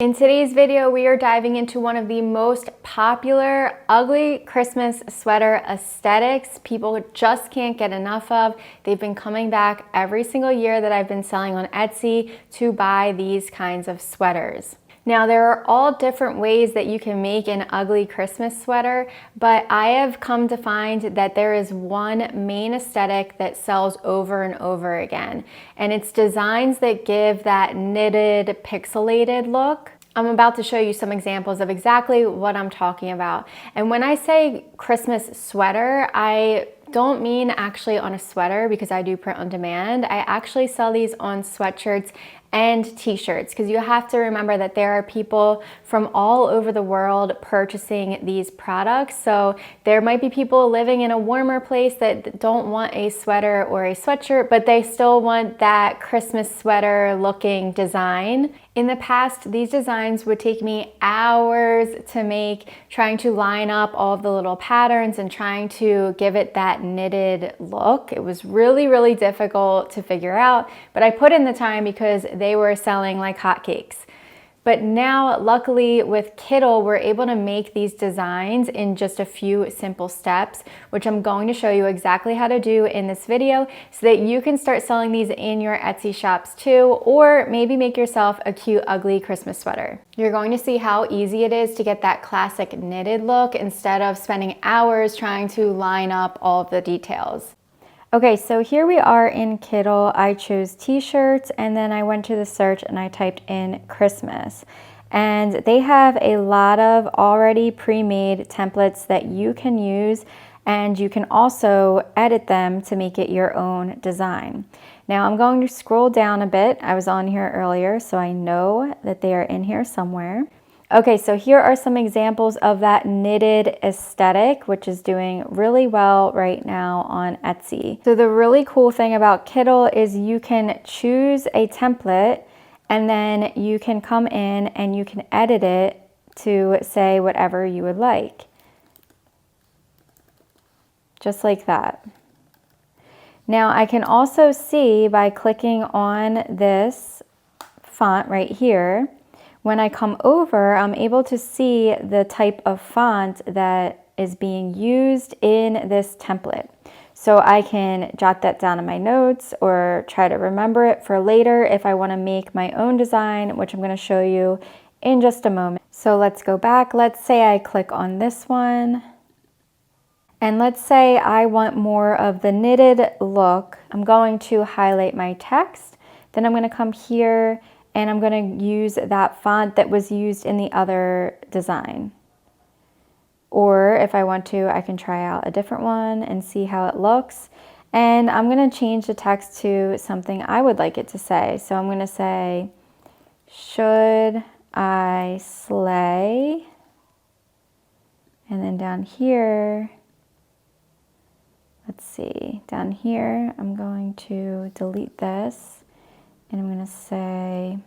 In today's video, we are diving into one of the most popular ugly Christmas sweater aesthetics people just can't get enough of. They've been coming back every single year that I've been selling on Etsy to buy these kinds of sweaters. Now, there are all different ways that you can make an ugly Christmas sweater, but I have come to find that there is one main aesthetic that sells over and over again, and it's designs that give that knitted, pixelated look. I'm about to show you some examples of exactly what I'm talking about. And when I say Christmas sweater, I don't mean actually on a sweater because I do print on demand. I actually sell these on sweatshirts and t-shirts, because you have to remember that there are people from all over the world purchasing these products. So there might be people living in a warmer place that don't want a sweater or a sweatshirt, but they still want that Christmas sweater looking design. In the past, these designs would take me hours to make, trying to line up all of the little patterns and trying to give it that knitted look. It was really, really difficult to figure out, but I put in the time because they were selling like hotcakes. But now, luckily with Kittl, we're able to make these designs in just a few simple steps, which I'm going to show you exactly how to do in this video so that you can start selling these in your Etsy shops too, or maybe make yourself a cute, ugly Christmas sweater. You're going to see how easy it is to get that classic knitted look instead of spending hours trying to line up all of the details. Okay, so here we are in Kittl. I chose t-shirts and then I went to the search and I typed in Christmas. And they have a lot of already pre-made templates that you can use, and you can also edit them to make it your own design. Now I'm going to scroll down a bit. I was on here earlier, so I know that they are in here somewhere. Okay, so here are some examples of that knitted aesthetic, which is doing really well right now on Etsy. So the really cool thing about Kittl is you can choose a template and then you can come in and you can edit it to say whatever you would like. Just like that. Now I can also see by clicking on this font right here, when I come over, I'm able to see the type of font that is being used in this template. So I can jot that down in my notes or try to remember it for later if I want to make my own design, which I'm going to show you in just a moment. So let's go back. Let's say I click on this one. And let's say I want more of the knitted look. I'm going to highlight my text. Then I'm going to come here and I'm going to use that font that was used in the other design. Or if I want to, I can try out a different one and see how it looks. And I'm going to change the text to something I would like it to say. So I'm going to say, should I slay? And then down here, let's see, down here, I'm going to delete this. And I'm going to say,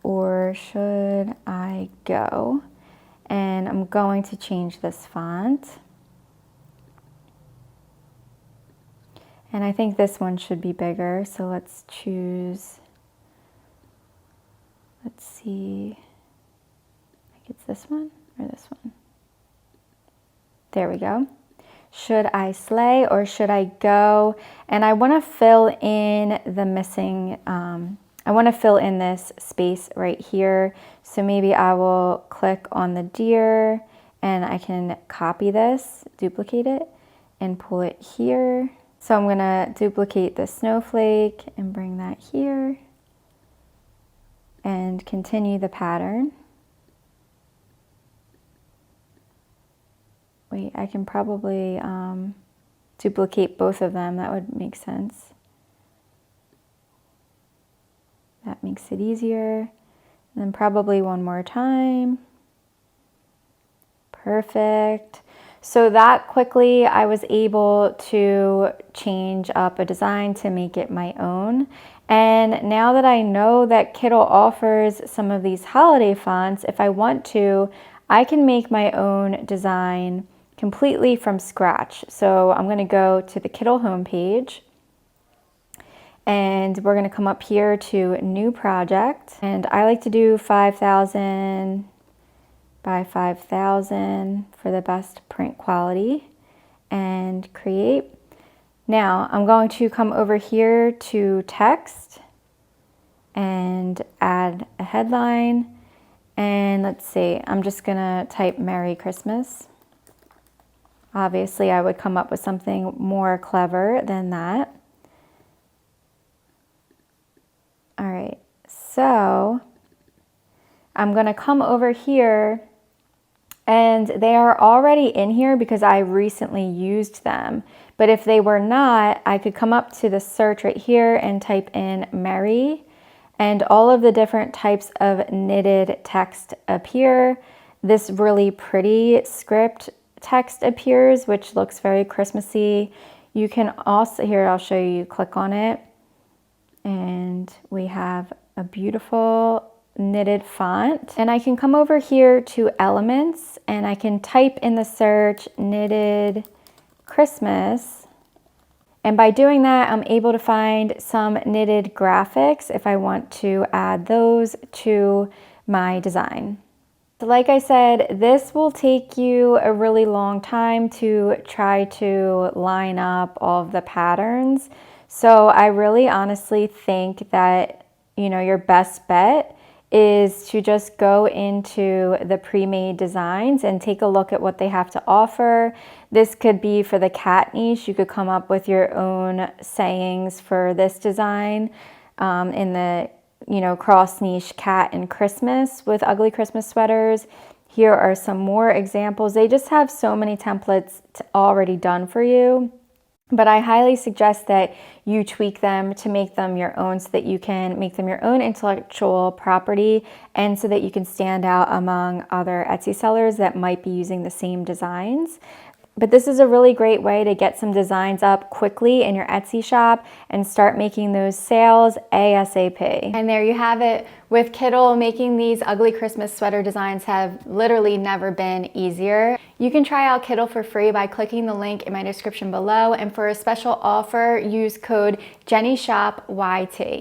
or should I go? And I'm going to change this font. And I think this one should be bigger. So let's choose, let's see, I think it's this one or this one. There we go. Should I slay or should I go? And I want to fill in the missing, I want to fill in this space right here. So maybe I will click on the deer and I can copy this, duplicate it, and pull it here. So I'm going to duplicate the snowflake and bring that here and continue the pattern. Wait, I can probably duplicate both of them. That would make sense. That makes it easier. And then probably one more time. Perfect. So that quickly I was able to change up a design to make it my own. And now that I know that Kittl offers some of these holiday fonts, if I want to, I can make my own design completely from scratch. So I'm going to go to the Kittl homepage And we're gonna come up here to new project. And I like to do 5,000 by 5,000 for the best print quality and create. Now I'm going to come over here to text and add a headline. And let's see, I'm just gonna type Merry Christmas. Obviously I would come up with something more clever than that. All right, so I'm gonna come over here, and they are already in here because I recently used them. But if they were not, I could come up to the search right here and type in Merry, and all of the different types of knitted text appear. This really pretty script text appears, which looks very Christmassy. You can also, here I'll show you, click on it, and we have a beautiful knitted font. And I can come over here to elements and I can type in the search knitted Christmas. And by doing that, I'm able to find some knitted graphics if I want to add those to my design. So like I said, this will take you a really long time to try to line up all of the patterns. So I really honestly think that, your best bet is to just go into the pre-made designs and take a look at what they have to offer. This could be for the cat niche. You could come up with your own sayings for this design in the cross niche cat and Christmas with ugly Christmas sweaters. Here are some more examples. They just have so many templates already done for you. But I highly suggest that you tweak them to make them your own so that you can make them your own intellectual property and so that you can stand out among other Etsy sellers that might be using the same designs. But this is a really great way to get some designs up quickly in your Etsy shop and start making those sales ASAP. And there you have it. With Kittl, making these ugly Christmas sweater designs have literally never been easier. You can try out Kittl for free by clicking the link in my description below. And for a special offer, use code JennyShopYT.